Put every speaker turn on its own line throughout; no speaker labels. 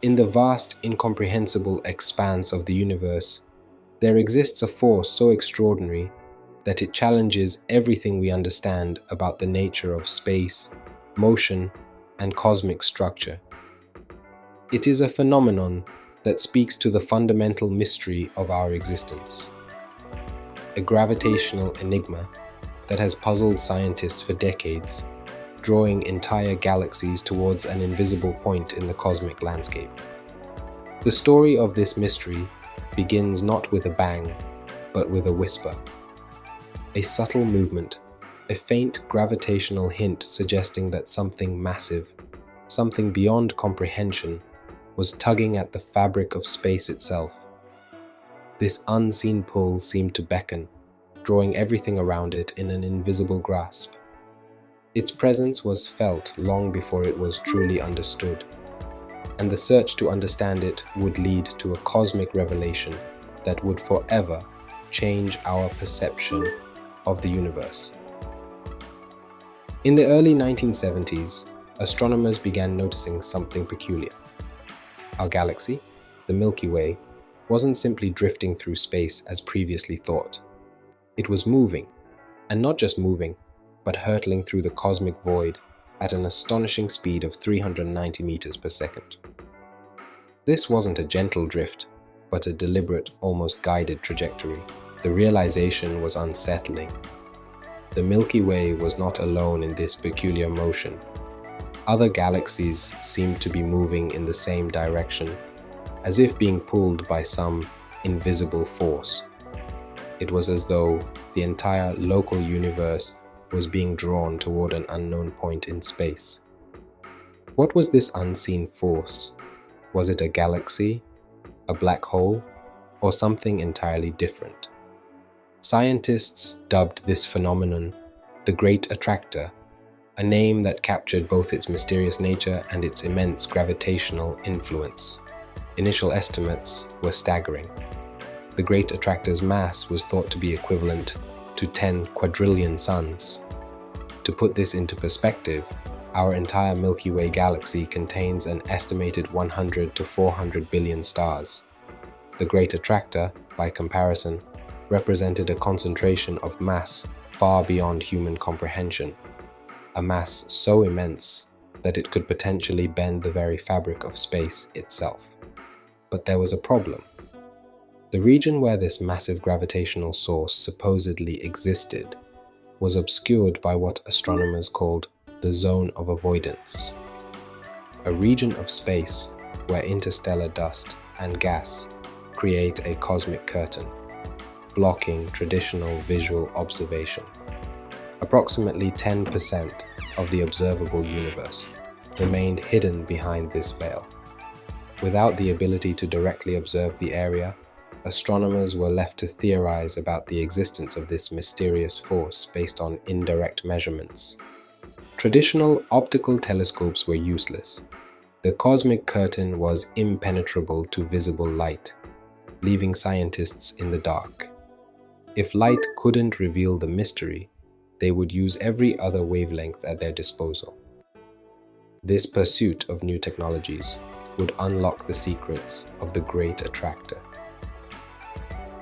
In the vast, incomprehensible expanse of the universe, there exists a force so extraordinary that it challenges everything we understand about the nature of space, motion, and cosmic structure. It is a phenomenon that speaks to the fundamental mystery of our existence, a gravitational enigma that has puzzled scientists for decades, drawing entire galaxies towards an invisible point in the cosmic landscape. The story of this mystery begins not with a bang, but with a whisper. A subtle movement, a faint gravitational hint suggesting that something massive, something beyond comprehension, was tugging at the fabric of space itself. This unseen pull seemed to beckon, drawing everything around it in an invisible grasp. Its presence was felt long before it was truly understood, and the search to understand it would lead to a cosmic revelation that would forever change our perception of the universe. In the early 1970s, astronomers began noticing something peculiar. Our galaxy, the Milky Way, wasn't simply drifting through space as previously thought. It was moving, and not just moving, but hurtling through the cosmic void at an astonishing speed of 390 meters per second. This wasn't a gentle drift, but a deliberate, almost guided trajectory. The realization was unsettling. The Milky Way was not alone in this peculiar motion. Other galaxies seemed to be moving in the same direction, as if being pulled by some invisible force. It was as though the entire local universe was being drawn toward an unknown point in space. What was this unseen force? Was it a galaxy, a black hole, or something entirely different? Scientists dubbed this phenomenon the Great Attractor, a name that captured both its mysterious nature and its immense gravitational influence. Initial estimates were staggering. The Great Attractor's mass was thought to be equivalent to 10 quadrillion suns. To put this into perspective, our entire Milky Way galaxy contains an estimated 100 to 400 billion stars. The Great Attractor, by comparison, represented a concentration of mass far beyond human comprehension, a mass so immense that it could potentially bend the very fabric of space itself. But there was a problem. The region where this massive gravitational source supposedly existed was obscured by what astronomers called the zone of avoidance, a region of space where interstellar dust and gas create a cosmic curtain, blocking traditional visual observation. Approximately 10% of the observable universe remained hidden behind this veil. Without the ability to directly observe the area, astronomers were left to theorize about the existence of this mysterious force based on indirect measurements. Traditional optical telescopes were useless. The cosmic curtain was impenetrable to visible light, leaving scientists in the dark. If light couldn't reveal the mystery, they would use every other wavelength at their disposal. This pursuit of new technologies would unlock the secrets of the Great Attractor.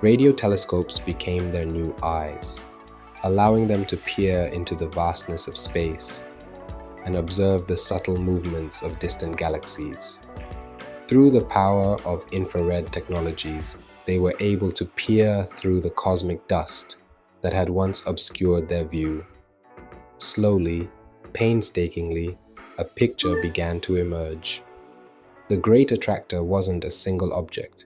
Radio telescopes became their new eyes, allowing them to peer into the vastness of space and observe the subtle movements of distant galaxies. Through the power of infrared technologies, they were able to peer through the cosmic dust that had once obscured their view. Slowly, painstakingly, a picture began to emerge. The Great Attractor wasn't a single object.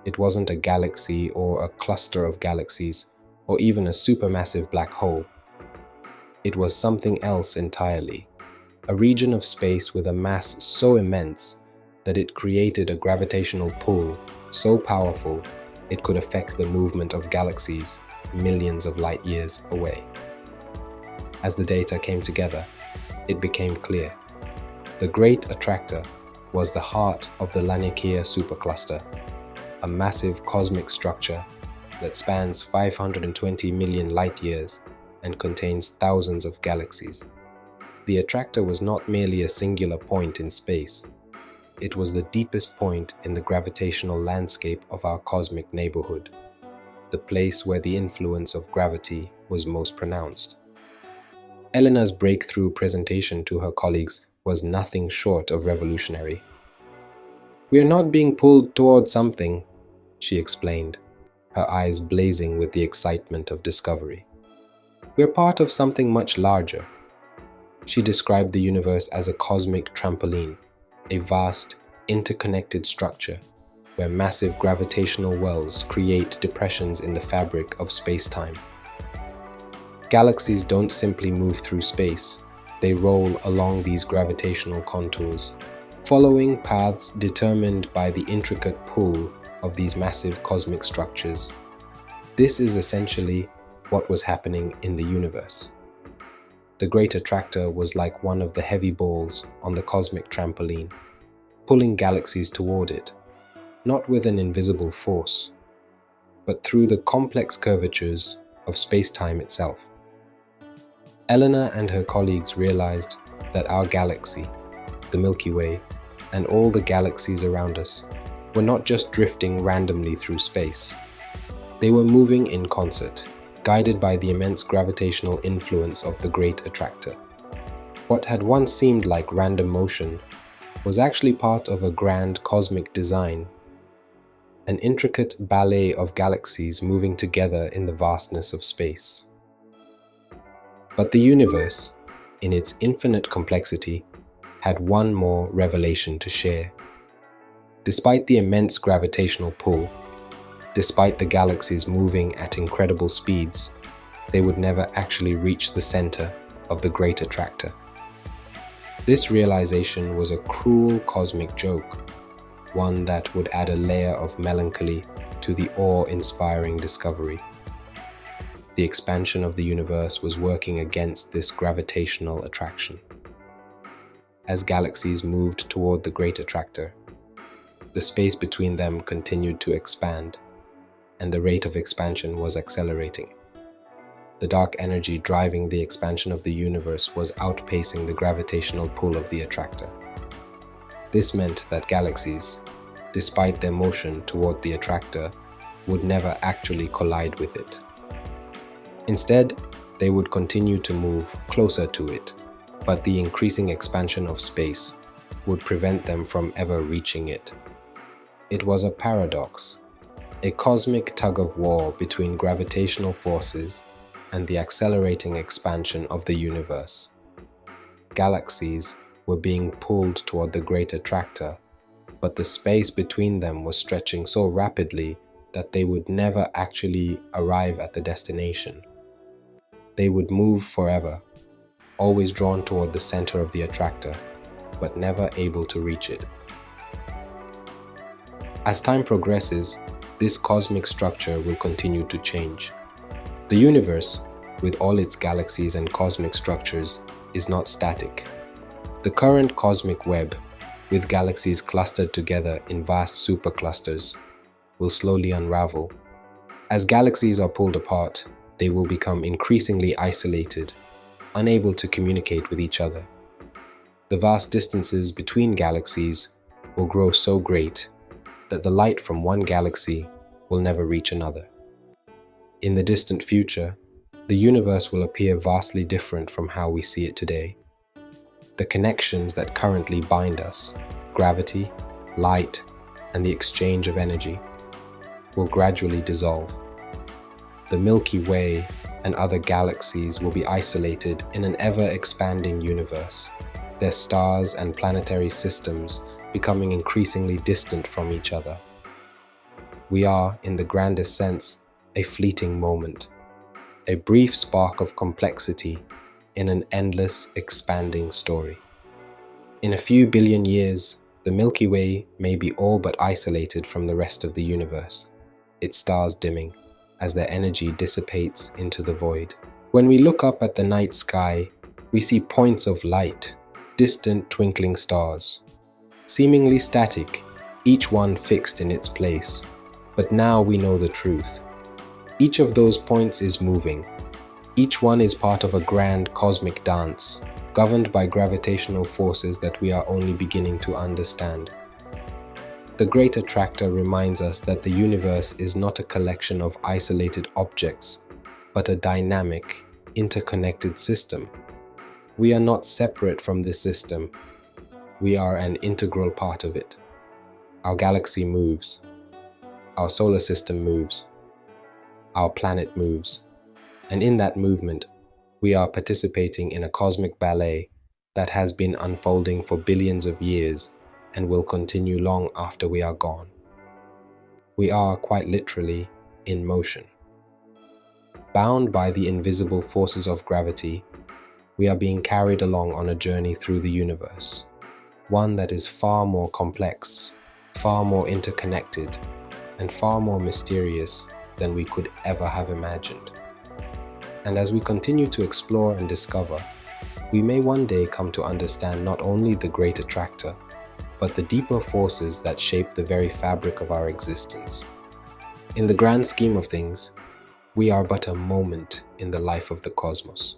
It wasn't a galaxy or a cluster of galaxies, or even a supermassive black hole. It was something else entirely, a region of space with a mass so immense that it created a gravitational pull so powerful it could affect the movement of galaxies millions of light years away. As the data came together, it became clear. The Great Attractor was the heart of the Laniakea Supercluster, a massive cosmic structure that spans 520 million light-years and contains thousands of galaxies. The attractor was not merely a singular point in space. It was the deepest point in the gravitational landscape of our cosmic neighborhood, the place where the influence of gravity was most pronounced. Elena's breakthrough presentation to her colleagues was nothing short of revolutionary. "We are not being pulled towards something," she explained, her eyes blazing with the excitement of discovery. "We're part of something much larger." She described the universe as a cosmic trampoline, a vast, interconnected structure where massive gravitational wells create depressions in the fabric of space-time. Galaxies don't simply move through space, they roll along these gravitational contours, following paths determined by the intricate pull of these massive cosmic structures. This is essentially what was happening in the universe. The Great Attractor was like one of the heavy balls on the cosmic trampoline, pulling galaxies toward it, not with an invisible force, but through the complex curvatures of space-time itself. Eleanor and her colleagues realized that our galaxy, the Milky Way, and all the galaxies around us were not just drifting randomly through space. They were moving in concert, guided by the immense gravitational influence of the Great Attractor. What had once seemed like random motion was actually part of a grand cosmic design, an intricate ballet of galaxies moving together in the vastness of space. But the universe, in its infinite complexity, had one more revelation to share. Despite the immense gravitational pull, despite the galaxies moving at incredible speeds, they would never actually reach the center of the Great Attractor. This realization was a cruel cosmic joke, one that would add a layer of melancholy to the awe-inspiring discovery. The expansion of the universe was working against this gravitational attraction. As galaxies moved toward the Great Attractor, the space between them continued to expand, and the rate of expansion was accelerating. The dark energy driving the expansion of the universe was outpacing the gravitational pull of the attractor. This meant that galaxies, despite their motion toward the attractor, would never actually collide with it. Instead, they would continue to move closer to it, but the increasing expansion of space would prevent them from ever reaching it. It was a paradox, a cosmic tug-of-war between gravitational forces and the accelerating expansion of the universe. Galaxies were being pulled toward the Great Attractor, but the space between them was stretching so rapidly that they would never actually arrive at the destination. They would move forever, always drawn toward the center of the attractor, but never able to reach it. As time progresses, this cosmic structure will continue to change. The universe, with all its galaxies and cosmic structures, is not static. The current cosmic web, with galaxies clustered together in vast superclusters, will slowly unravel. As galaxies are pulled apart, they will become increasingly isolated, unable to communicate with each other. The vast distances between galaxies will grow so great that the light from one galaxy will never reach another. In the distant future, the universe will appear vastly different from how we see it today. The connections that currently bind us, gravity, light, and the exchange of energy, will gradually dissolve. The Milky Way and other galaxies will be isolated in an ever-expanding universe, their stars and planetary systems becoming increasingly distant from each other. We are, in the grandest sense, a fleeting moment, a brief spark of complexity in an endless, expanding story. In a few billion years, the Milky Way may be all but isolated from the rest of the universe, its stars dimming as their energy dissipates into the void. When we look up at the night sky, we see points of light, distant twinkling stars, seemingly static, each one fixed in its place. But now we know the truth. Each of those points is moving. Each one is part of a grand cosmic dance, governed by gravitational forces that we are only beginning to understand. The Great Attractor reminds us that the universe is not a collection of isolated objects, but a dynamic, interconnected system. We are not separate from this system. We are an integral part of it. Our galaxy moves. Our solar system moves. Our planet moves. And in that movement, we are participating in a cosmic ballet that has been unfolding for billions of years and will continue long after we are gone. We are, quite literally, in motion. Bound by the invisible forces of gravity, we are being carried along on a journey through the universe, one that is far more complex, far more interconnected, and far more mysterious than we could ever have imagined. And as we continue to explore and discover, we may one day come to understand not only the Great Attractor, but the deeper forces that shape the very fabric of our existence. In the grand scheme of things, we are but a moment in the life of the cosmos.